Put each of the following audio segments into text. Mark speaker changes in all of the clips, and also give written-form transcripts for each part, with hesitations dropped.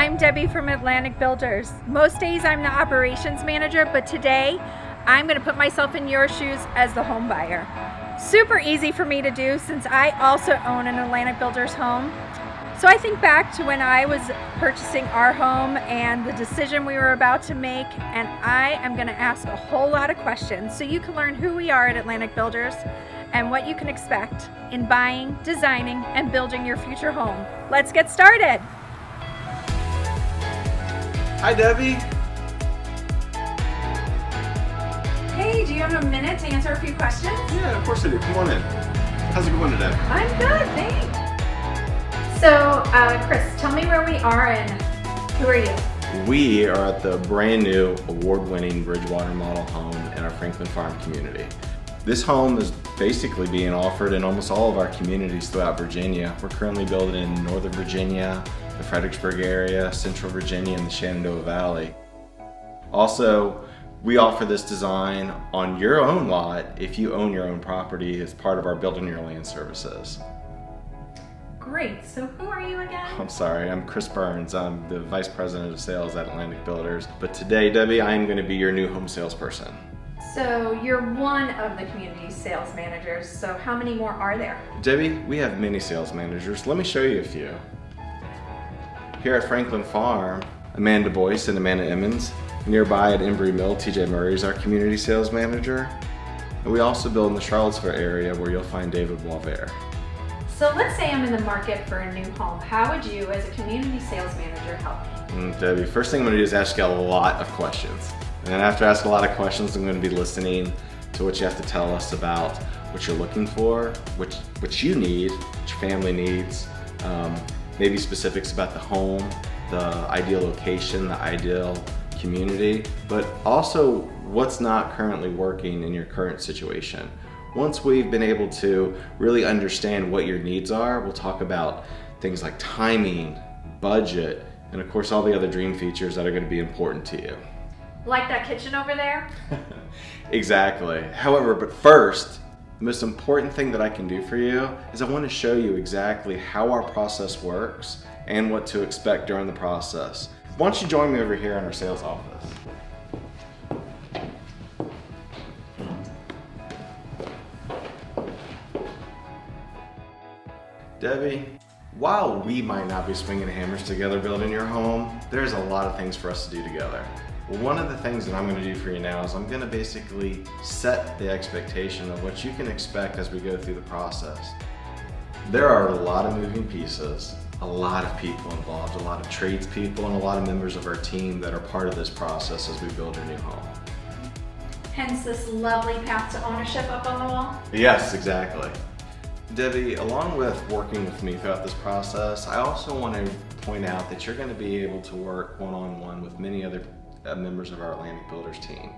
Speaker 1: I'm Debbie from Atlantic Builders. Most days I'm the operations manager, but today I'm going to put myself in your shoes as the home buyer. Super easy for me to do since I also own an Atlantic Builders home. So I think back to when I was purchasing our home and the decision we were about to make, and I am going to ask a whole lot of questions so you can learn who we are at Atlantic Builders and what you can expect in buying, designing, and building your future home. Let's get started.
Speaker 2: Hi, Debbie.
Speaker 1: Hey, do you have a minute to answer a few questions?
Speaker 2: Yeah, of course I do. Come on in. How's it going today?
Speaker 1: I'm good, thanks. So, Chris, tell me where we are and who are you?
Speaker 2: We are at the brand new award-winning Bridgewater model home in our Franklin Farm community. This home is basically being offered in almost all of our communities throughout Virginia. We're currently building in Northern Virginia, the Fredericksburg area, Central Virginia, and the Shenandoah Valley. Also, we offer this design on your own lot if you own your own property as part of our Building Your Land services.
Speaker 1: Great, so who are you again?
Speaker 2: I'm sorry, I'm Chris Burns. I'm the Vice President of Sales at Atlantic Builders. But today, Debbie, I am going to be your new home salesperson.
Speaker 1: So you're one of the community sales managers, so how many more are there?
Speaker 2: Debbie, we have many sales managers. Let me show you a few. Here at Franklin Farm, Amanda Boyce and Amanda Emmons. Nearby at Embry Mill, TJ Murray is our community sales manager. And we also build in the Charlottesville area where you'll find David Walver.
Speaker 1: So let's say I'm in the market for a new home. How would you, as a community sales manager, help me?
Speaker 2: Debbie, first thing I'm going to do is ask you a lot of questions. And then after I ask a lot of questions, I'm going to be listening to what you have to tell us about what you're looking for, what you need, what your family needs, maybe specifics about the home, the ideal location, the ideal community, but also what's not currently working in your current situation. Once we've been able to really understand what your needs are, we'll talk about things like timing, budget, and of course all the other dream features that are going to be important to you.
Speaker 1: Like that kitchen over there?
Speaker 2: Exactly. However, but first, the most important thing that I can do for you is I want to show you exactly how our process works and what to expect during the process. Why don't you join me over here in our sales office? Debbie, while we might not be swinging hammers together building your home, there's a lot of things for us to do together. Well, one of the things that I'm going to do for you now is I'm going to basically set the expectation of what you can expect as we go through the process. There are a lot of moving pieces, a lot of people involved, a lot of tradespeople, and a lot of members of our team that are part of this process as we build your new home.
Speaker 1: Hence this lovely path to ownership up on the wall?
Speaker 2: Yes, exactly. Debbie, along with working with me throughout this process, I also want to point out that you're going to be able to work one-on-one with many other members of our Atlantic Builders team.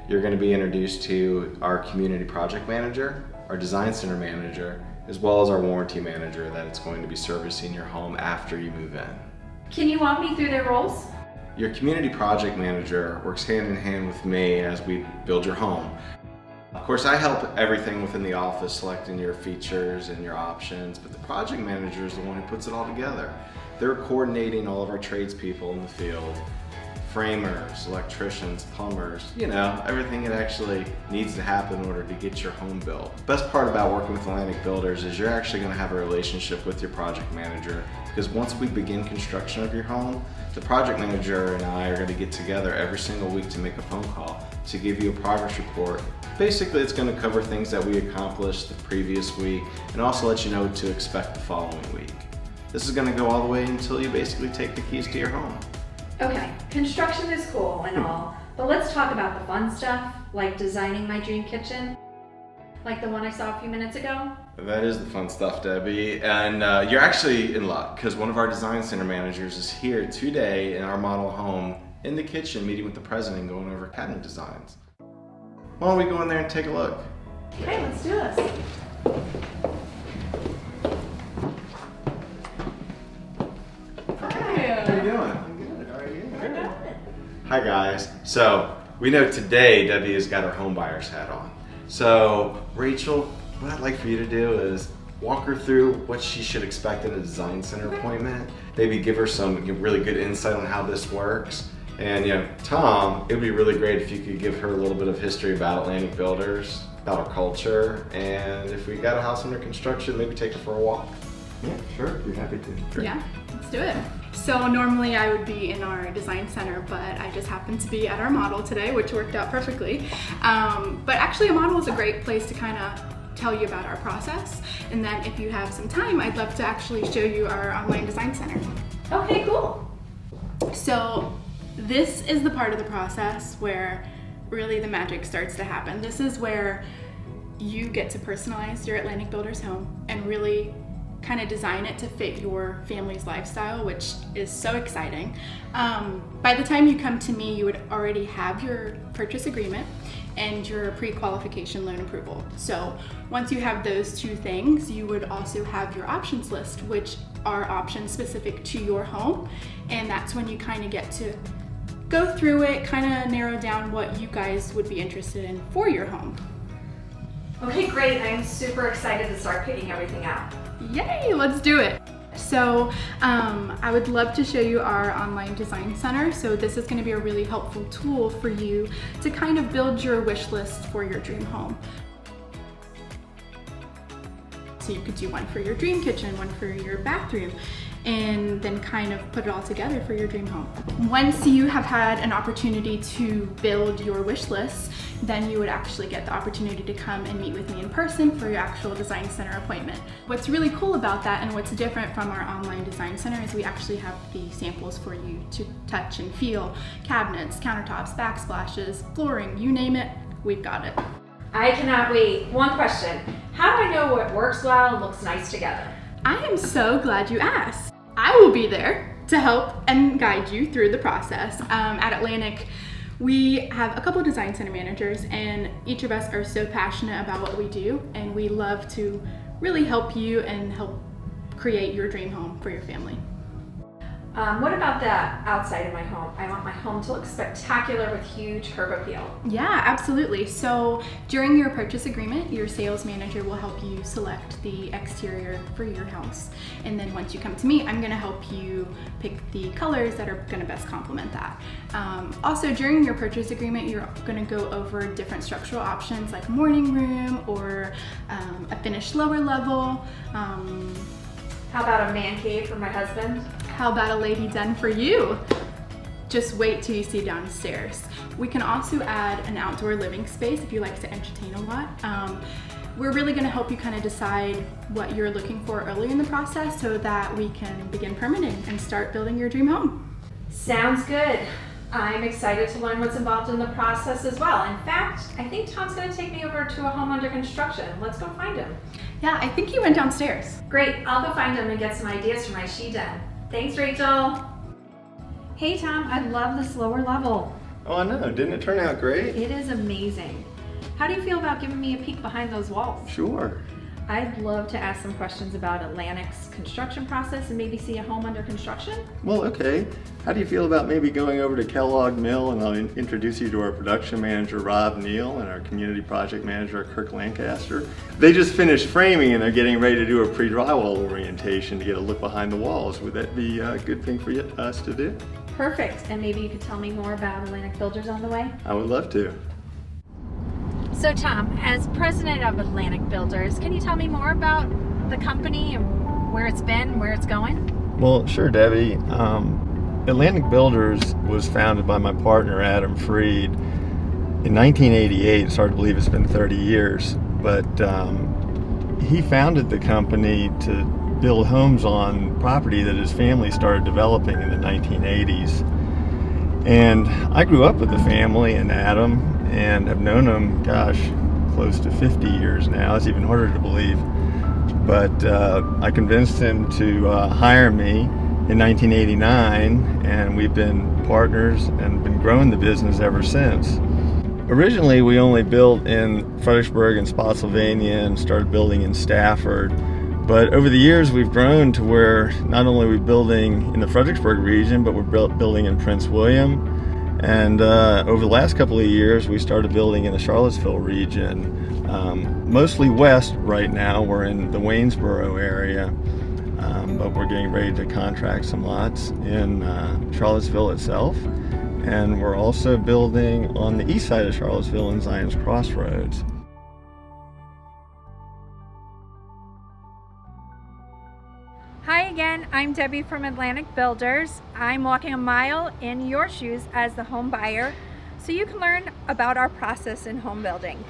Speaker 2: You're going to be introduced to our community project manager, our design center manager, as well as our warranty manager that it's going to be servicing your home after you move in.
Speaker 1: Can you walk me through their roles?
Speaker 2: Your community project manager works hand in hand with me as we build your home. Of course, I help everything within the office, selecting your features and your options, but the project manager is the one who puts it all together. They're coordinating all of our tradespeople in the field, framers, electricians, plumbers, everything that actually needs to happen in order to get your home built. The best part about working with Atlantic Builders is you're actually going to have a relationship with your project manager, because once we begin construction of your home, the project manager and I are going to get together every single week to make a phone call to give you a progress report. Basically, it's going to cover things that we accomplished the previous week and also let you know what to expect the following week. This is going to go all the way until you basically take the keys to your home.
Speaker 1: Okay, construction is cool and all, but let's talk about the fun stuff, like designing my dream kitchen, like the one I saw a few minutes ago.
Speaker 2: That is the fun stuff, Debbie, and you're actually in luck because one of our design center managers is here today in our model home in the kitchen meeting with the president going over cabinet designs. Why don't we go in there and take a look?
Speaker 1: Okay, let's do this.
Speaker 2: How are you doing? I'm good. How are you? Good. Hi guys. So we know today Debbie has got her home buyer's hat on. So Rachel, what I'd like for you to do is walk her through what she should expect in a design center appointment, maybe give her some really good insight on how this works. And Tom, it would be really great if you could give her a little bit of history about Atlantic Builders, about our culture, and if we got a house under construction, maybe take her for a walk.
Speaker 3: Yeah, sure, be happy to. Great.
Speaker 4: Yeah, let's do it. So normally I would be in our design center, but I just happened to be at our model today, which worked out perfectly. But actually a model is a great place to kind of tell you about our process. And then if you have some time, I'd love to actually show you our online design center.
Speaker 1: Okay, cool.
Speaker 4: So this is the part of the process where really the magic starts to happen. This is where you get to personalize your Atlantic Builders home and really kind of design it to fit your family's lifestyle, which is so exciting. By the time you come to me, you would already have your purchase agreement and your pre-qualification loan approval. So once you have those two things, you would also have your options list, which are options specific to your home. And that's when you kind of get to go through it, kind of narrow down what you guys would be interested in for your home.
Speaker 1: Okay, great. I'm super excited to start picking everything out.
Speaker 4: Yay, let's do it. So I would love to show you our online design center. So this is going to be a really helpful tool for you to kind of build your wish list for your dream home. So you could do one for your dream kitchen, one for your bathroom, and then kind of put it all together for your dream home. Once you have had an opportunity to build your wish list, then you would actually get the opportunity to come and meet with me in person for your actual design center appointment. What's really cool about that and what's different from our online design center is we actually have the samples for you to touch and feel. Cabinets, countertops, backsplashes, flooring, you name it, we've got it.
Speaker 1: I cannot wait. One question. How do I know what works well and looks nice together?
Speaker 4: I am so glad you asked. I will be there to help and guide you through the process. At Atlantic, we have a couple of design center managers, and each of us are so passionate about what we do, and we love to really help you and help create your dream home for your family.
Speaker 1: What about the outside of my home? I want my home to look spectacular with huge curb appeal.
Speaker 4: Yeah, absolutely. So during your purchase agreement, your sales manager will help you select the exterior for your house. And then once you come to me, I'm gonna help you pick the colors that are gonna best complement that. Also during your purchase agreement, you're gonna go over different structural options like morning room or a finished lower level.
Speaker 1: How about a man cave for my husband?
Speaker 4: How about a lady den for you? Just wait till you see downstairs. We can also add an outdoor living space if you like to entertain a lot. We're really gonna help you kind of decide what you're looking for early in the process so that we can begin permitting and start building your dream home.
Speaker 1: Sounds good. I'm excited to learn what's involved in the process as well. In fact, I think Tom's gonna take me over to a home under construction. Let's go find him.
Speaker 4: Yeah, I think he went downstairs.
Speaker 1: Great, I'll go find him and get some ideas for my she den. Thanks, Rachel. Hey, Tom, I love this lower level.
Speaker 3: Oh, I know. Didn't it turn out great?
Speaker 1: It is amazing. How do you feel about giving me a peek behind those walls?
Speaker 3: Sure.
Speaker 1: I'd love to ask some questions about Atlantic's construction process and maybe see a home under construction.
Speaker 3: Well, okay. How do you feel about maybe going over to Kellogg Mill, and I'll introduce you to our production manager, Rob Neal, and our community project manager, Kirk Lancaster. They just finished framing and they're getting ready to do a pre-drywall orientation to get a look behind the walls. Would that be a good thing for us to do?
Speaker 1: Perfect. And maybe you could tell me more about Atlantic Builders on the way?
Speaker 3: I would love to.
Speaker 1: So Tom, as president of Atlantic Builders, can you tell me more about the company and where it's been, where it's going?
Speaker 3: Well, sure, Debbie. Atlantic Builders was founded by my partner, Adam Freed, in 1988. It's hard to believe it's been 30 years. But he founded the company to build homes on property that his family started developing in the 1980s. And I grew up with the family and Adam, and have known him, gosh, close to 50 years now. It's even harder to believe. But I convinced him to hire me in 1989, and we've been partners and been growing the business ever since. Originally, we only built in Fredericksburg and Spotsylvania and started building in Stafford. But over the years, we've grown to where not only are we building in the Fredericksburg region, but we're building in Prince William, And over the last couple of years, we started building in the Charlottesville region, mostly west right now. We're in the Waynesboro area, but we're getting ready to contract some lots in Charlottesville itself. And we're also building on the east side of Charlottesville in Zion's Crossroads.
Speaker 1: Hi again, I'm Debbie from Atlantic Builders. I'm walking a mile in your shoes as the home buyer so you can learn about our process in home building.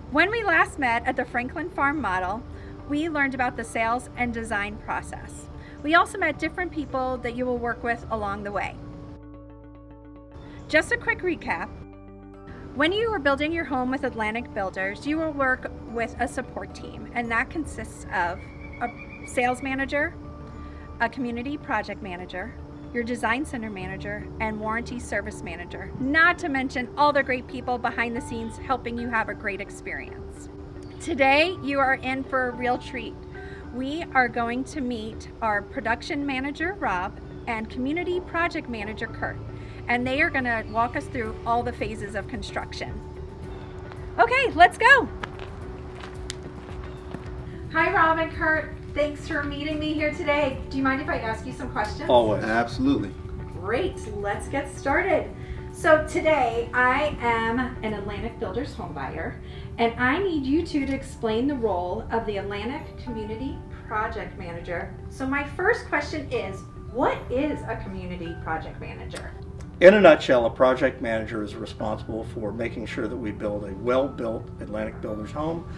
Speaker 1: When we last met at the Franklin Farm Model, we learned about the sales and design process. We also met different people that you will work with along the way. Just a quick recap. When you are building your home with Atlantic Builders, you will work with a support team, and that consists of a sales manager, a community project manager, your design center manager, and warranty service manager, not to mention all the great people behind the scenes helping you have a great experience. Today, you are in for a real treat. We are going to meet our production manager, Rob, and community project manager, Kurt, and they are going to walk us through all the phases of construction. Okay, let's go. Hi, Rob and Kurt. Thanks for meeting me here today. Do you mind if I ask you some questions?
Speaker 5: Always.
Speaker 2: Absolutely.
Speaker 1: Great, let's get started. So today I am an Atlantic Builders home buyer, and I need you two to explain the role of the Atlantic Community Project Manager. So my first question is, what is a community project manager?
Speaker 5: In a nutshell, a project manager is responsible for making sure that we build a well-built Atlantic Builders home.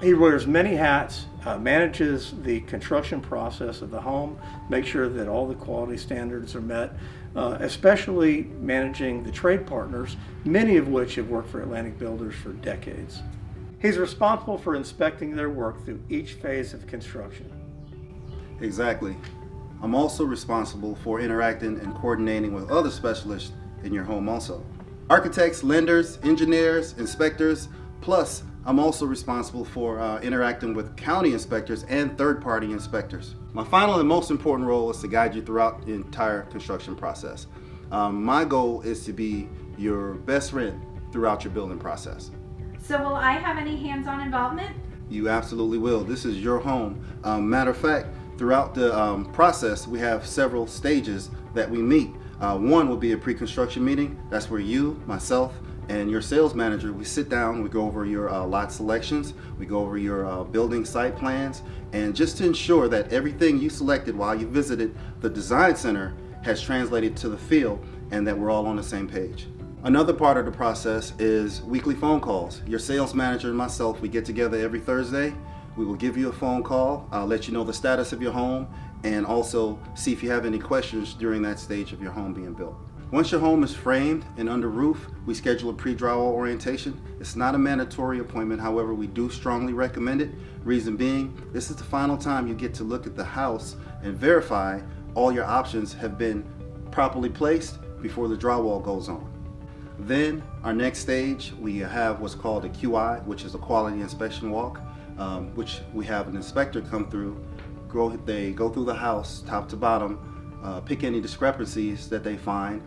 Speaker 5: He wears many hats, manages the construction process of the home, makes sure that all the quality standards are met, especially managing the trade partners, many of which have worked for Atlantic Builders for decades. He's responsible for inspecting their work through each phase of construction.
Speaker 6: Exactly. I'm also responsible for interacting and coordinating with other specialists in your home also. Architects, lenders, engineers, inspectors, plus I'm also responsible for interacting with county inspectors and third-party inspectors. My final and most important role is to guide you throughout the entire construction process. My goal is to be your best friend throughout your building process.
Speaker 1: So will I have any hands-on involvement?
Speaker 6: You absolutely will. This is your home. Matter of fact, throughout the process, we have several stages that we meet. One will be a pre-construction meeting. That's where you, myself, and your sales manager, we sit down, we go over your lot selections, we go over your building site plans, and just to ensure that everything you selected while you visited the design center has translated to the field and that we're all on the same page. Another part of the process is weekly phone calls. Your sales manager and myself, we get together every Thursday. We will give you a phone call, let you know the status of your home, and also see if you have any questions during that stage of your home being built. Once your home is framed and under roof, we schedule a pre-drywall orientation. It's not a mandatory appointment, however, we do strongly recommend it. Reason being, this is the final time you get to look at the house and verify all your options have been properly placed before the drywall goes on. Then, our next stage, we have what's called a QI, which is a quality inspection walk, which we have an inspector come through. They go through the house, top to bottom, pick any discrepancies that they find,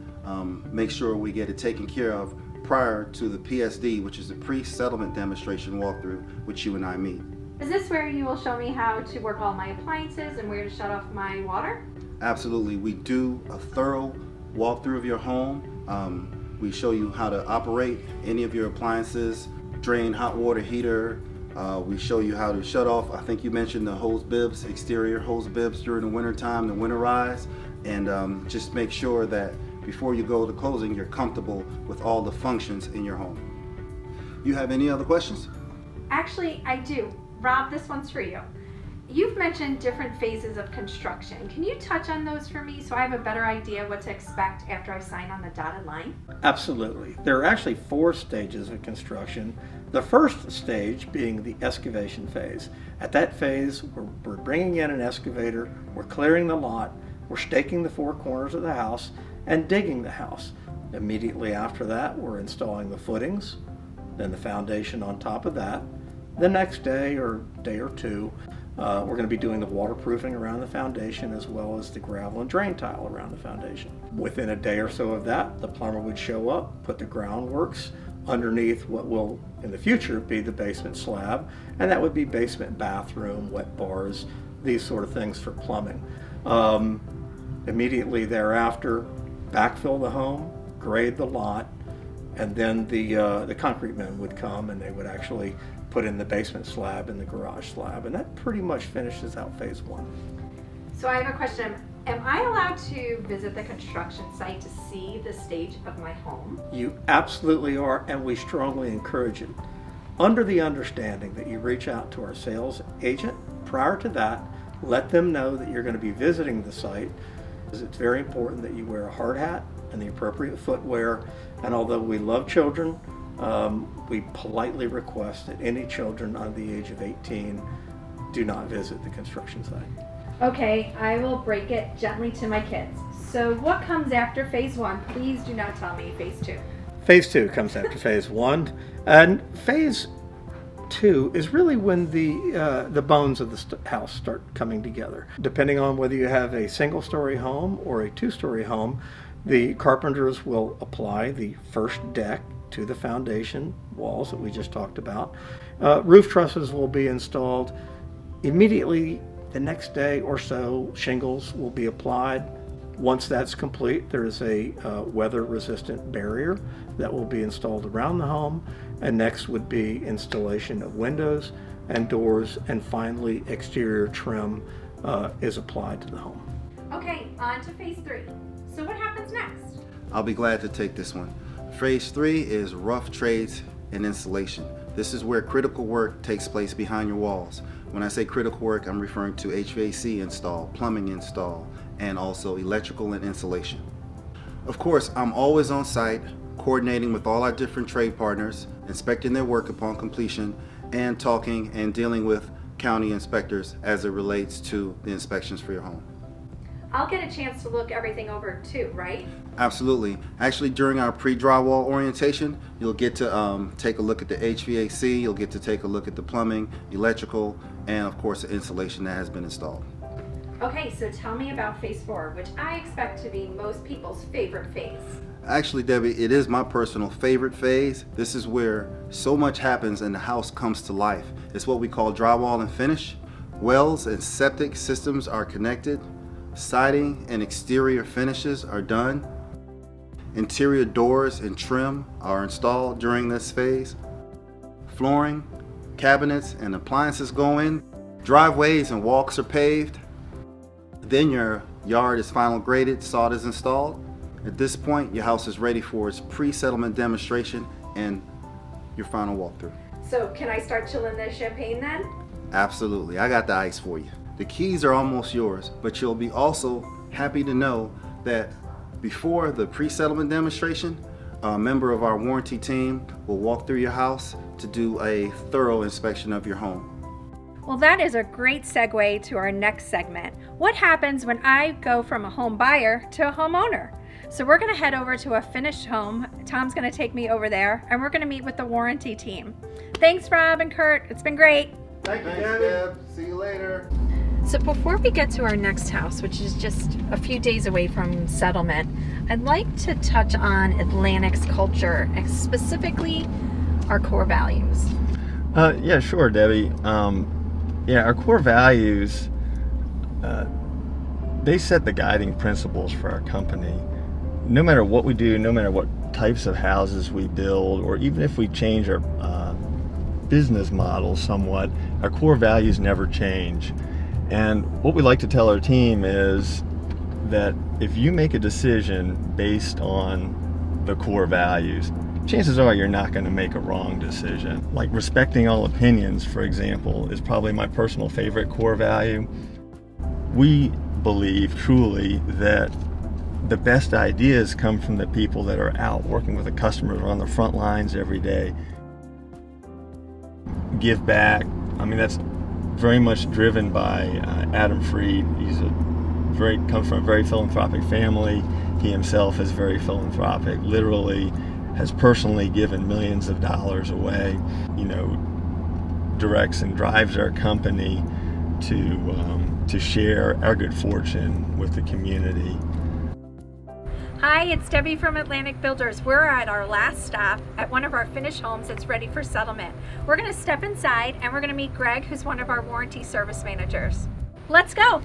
Speaker 6: make sure we get it taken care of prior to the PSD, which is the pre-settlement demonstration walkthrough, which you and I meet.
Speaker 1: Is this where you will show me how to work all my appliances and where to shut off my water?
Speaker 6: Absolutely. We do a thorough walkthrough of your home. We show you how to operate any of your appliances, drain hot water heater. We show you how to shut off, I think you mentioned the hose bibs, exterior hose bibs during the winter time, the winterize, and just make sure that before you go to closing, you're comfortable with all the functions in your home. You have any other questions?
Speaker 1: Actually, I do. Rob, this one's for you. You've mentioned different phases of construction. Can you touch on those for me so I have a better idea what to expect after I sign on the dotted line?
Speaker 5: Absolutely. There are actually 4 stages of construction. The first stage being the excavation phase. At that phase, we're bringing in an excavator, we're clearing the lot, we're staking the 4 corners of the house, and digging the house. Immediately after that, we're installing the footings, then the foundation on top of that. The next day or day or two, We're going to be doing the waterproofing around the foundation as well as the gravel and drain tile around the foundation. Within a day or so of that, the plumber would show up, put the groundworks underneath what will in the future be the basement slab, and that would be basement bathroom, wet bars, these sort of things for plumbing. Immediately thereafter, backfill the home, grade the lot, and then the concrete men would come and they would actually put in the basement slab and the garage slab, and that pretty much finishes out phase one.
Speaker 1: So I have a question. Am I allowed to visit the construction site to see the stage of my home?
Speaker 5: You absolutely are, and we strongly encourage it. Under the understanding that you reach out to our sales agent prior to that, let them know that you're going to be visiting the site. It's very important that you wear a hard hat and the appropriate footwear, and although we love children, we politely request that any children under the age of 18 do not visit the construction site.
Speaker 1: Okay, I will break it gently to my kids. So what comes after phase one? Please do not tell me phase two.
Speaker 5: Phase two comes after phase one, and phase two is really when the bones of the house start coming together. Depending on whether you have a single-story home or a two-story home, the carpenters will apply the first deck to the foundation walls that we just talked about. Roof trusses will be installed immediately. The next day or so, shingles will be applied. Once that's complete, there is a weather-resistant barrier that will be installed around the home, and next would be installation of windows and doors, and finally exterior trim is applied to the home.
Speaker 1: Okay, on to phase three. So what happens next?
Speaker 6: I'll be glad to take this one. Phase 3 is rough trades and installation. This is where critical work takes place behind your walls. When I say critical work, I'm referring to HVAC install, plumbing install, and also electrical and insulation. Of course, I'm always on site, coordinating with all our different trade partners, inspecting their work upon completion, and talking and dealing with county inspectors as it relates to the inspections for your home.
Speaker 1: I'll get a chance to look everything over too, right?
Speaker 6: Absolutely. Actually, during our pre-drywall orientation, you'll get to take a look at the HVAC, you'll get to take a look at the plumbing, electrical, and of course the insulation that has been installed.
Speaker 1: Okay, so tell me about phase four, which I expect to be most people's favorite phase.
Speaker 6: Actually, Debbie, it is my personal favorite phase. This is where so much happens and the house comes to life. It's what we call drywall and finish. Wells and septic systems are connected. Siding and exterior finishes are done. Interior doors and trim are installed during this phase. Flooring, cabinets, and appliances go in. Driveways and walks are paved. Then your yard is final graded, sod is installed. At this point, your house is ready for its pre-settlement demonstration and your final walkthrough.
Speaker 1: So can I start chilling the champagne then?
Speaker 6: Absolutely, I got the ice for you. The keys are almost yours, but you'll be also happy to know that before the pre-settlement demonstration, a member of our warranty team will walk through your house to do a thorough inspection of your home.
Speaker 1: Well, that is a great segue to our next segment. What happens when I go from a home buyer to a homeowner? So we're going to head over to a finished home. Tom's going to take me over there, and we're going to meet with the warranty team. Thanks, Rob and Kurt. It's been great.
Speaker 6: Thanks, Deb. See you later.
Speaker 1: So before we get to our next house, which is just a few days away from settlement, I'd like to touch on Atlantic's culture, and specifically our core values.
Speaker 3: Yeah, sure, Debbie. Our core values, they set the guiding principles for our company. No matter what we do, no matter what types of houses we build, or even if we change our business model somewhat, our core values never change. And what we like to tell our team is that if you make a decision based on the core values, chances are you're not going to make a wrong decision. Like respecting all opinions, for example, is probably my personal favorite core value. We believe truly that the best ideas come from the people that are out working with the customers, or on the front lines every day. Give back. I mean, that's very much driven by Adam Freed. Comes from a very philanthropic family. He himself is very philanthropic. Literally has personally given millions of dollars away. Directs and drives our company to share our good fortune with the community.
Speaker 1: Hi, it's Debbie from Atlantic Builders. We're at our last stop at one of our finished homes that's ready for settlement. We're going to step inside and we're going to meet Greg, who's one of our warranty service managers. Let's go.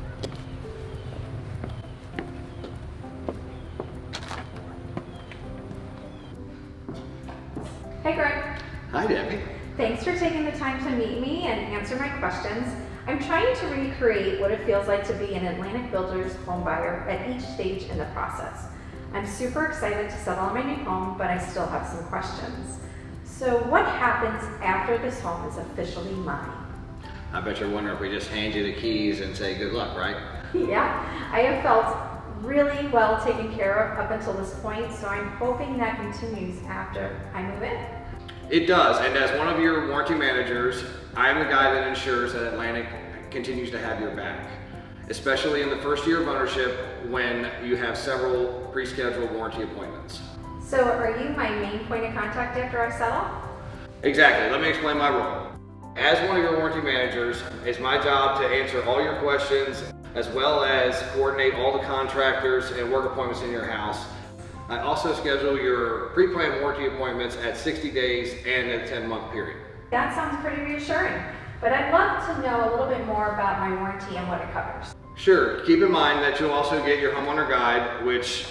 Speaker 1: Hey Greg.
Speaker 7: Hi Debbie.
Speaker 1: Thanks for taking the time to meet me and answer my questions. I'm trying to recreate what it feels like to be an Atlantic Builders home buyer at each stage in the process. I'm super excited to settle on my new home, but I still have some questions. So what happens after this home is officially mine?
Speaker 7: I bet you're wondering if we just hand you the keys and say good luck, right?
Speaker 1: Yeah, I have felt really well taken care of up until this point, so I'm hoping that continues after I move in.
Speaker 7: It does, and as one of your warranty managers, I am the guy that ensures that Atlantic continues to have your back, especially in the first year of ownership when you have several pre-scheduled warranty appointments.
Speaker 1: So are you my main point of contact after I settle?
Speaker 7: Exactly, let me explain my role. As one of your warranty managers, it's my job to answer all your questions as well as coordinate all the contractors and work appointments in your house. I also schedule your pre-planned warranty appointments at 60 days and a 10-month period.
Speaker 1: That sounds pretty reassuring, but I'd love to know a little bit more about my warranty and what it covers.
Speaker 7: Sure, keep in mind that you'll also get your homeowner guide, which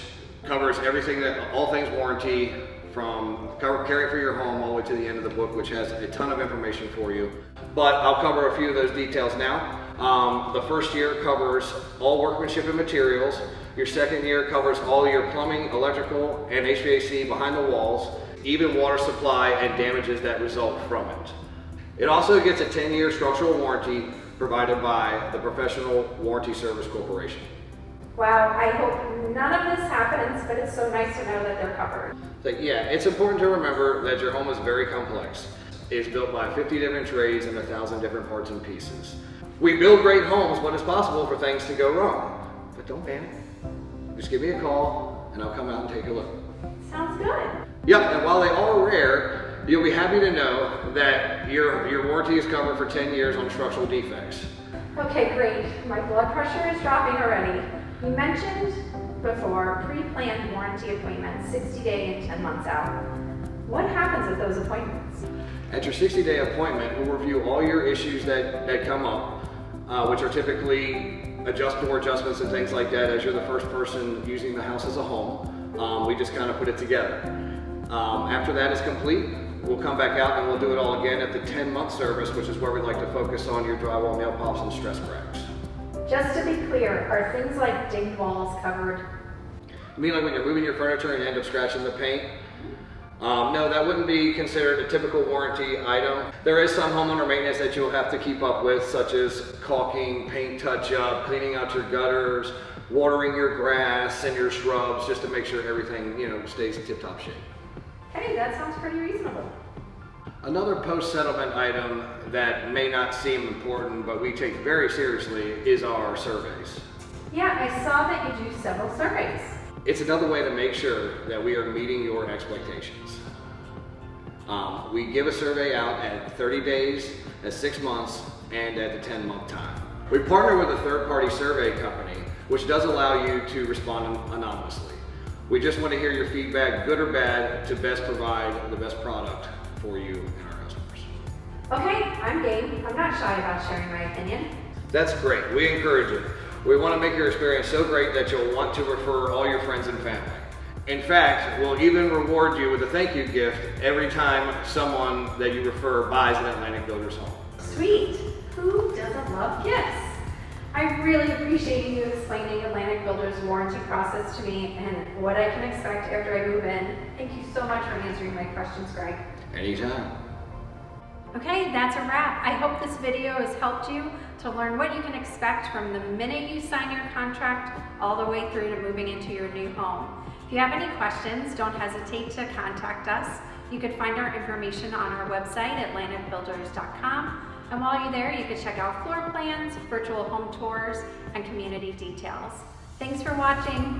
Speaker 7: covers everything all things warranty, from caring for your home all the way to the end of the book, which has a ton of information for you. But I'll cover a few of those details now. The first year covers all workmanship and materials. Your second year covers all your plumbing, electrical, and HVAC behind the walls, even water supply and damages that result from it. It also gets a 10-year structural warranty provided by the Professional Warranty Service Corporation.
Speaker 1: Wow, I hope none of this happens, but it's so nice to know that they're covered.
Speaker 7: So yeah, it's important to remember that your home is very complex. It's built by 50 different trades and 1,000 different parts and pieces. We build great homes, but it's possible for things to go wrong. But don't panic. Just give me a call and I'll come out and take a look.
Speaker 1: Sounds good.
Speaker 7: Yep, and while they are rare, you'll be happy to know that your warranty is covered for 10 years on structural defects.
Speaker 1: Okay, great. My blood pressure is dropping already. You mentioned before pre-planned warranty appointments, 60-day and 10 months out. What happens at those appointments?
Speaker 7: At your 60-day appointment, we'll review all your issues that come up, which are typically door adjustments and things like that. As you're the first person using the house as a home, we just kind of put it together. After that is complete, we'll come back out and we'll do it all again at the 10-month service, which is where we like to focus on your drywall, nail pops, and stress cracks.
Speaker 1: Just to be clear, are things like dinged walls covered?
Speaker 7: You mean like when you're moving your furniture and you end up scratching the paint? No, that wouldn't be considered a typical warranty item. There is some homeowner maintenance that you'll have to keep up with, such as caulking, paint touch-up, cleaning out your gutters, watering your grass and your shrubs, just to make sure everything, stays in tip-top shape.
Speaker 1: Hey, that sounds pretty reasonable.
Speaker 7: Another post-settlement item that may not seem important, but we take very seriously, is our surveys.
Speaker 1: Yeah, I saw that you do several surveys.
Speaker 7: It's another way to make sure that we are meeting your expectations. We give a survey out at 30 days, at 6 months, and at the 10-month time. We partner with a third-party survey company, which does allow you to respond anonymously. We just want to hear your feedback, good or bad, to best provide the best product for you and our customers.
Speaker 1: Okay, I'm game. I'm not shy about sharing my opinion.
Speaker 7: That's great. We encourage it. We want to make your experience so great that you'll want to refer all your friends and family. In fact, we'll even reward you with a thank you gift every time someone that you refer buys an Atlantic Builders home.
Speaker 1: Sweet. Who doesn't love gifts? I really appreciate you explaining Atlantic Builders' warranty process to me and what I can expect after I move in. Thank you so much for answering my questions, Greg.
Speaker 7: Anytime.
Speaker 1: Okay, that's a wrap. I hope this video has helped you to learn what you can expect from the minute you sign your contract all the way through to moving into your new home. If you have any questions, don't hesitate to contact us. You can find our information on our website, atlanticbuilders.com. And while you're there, you can check out floor plans, virtual home tours, and community details. Thanks for watching.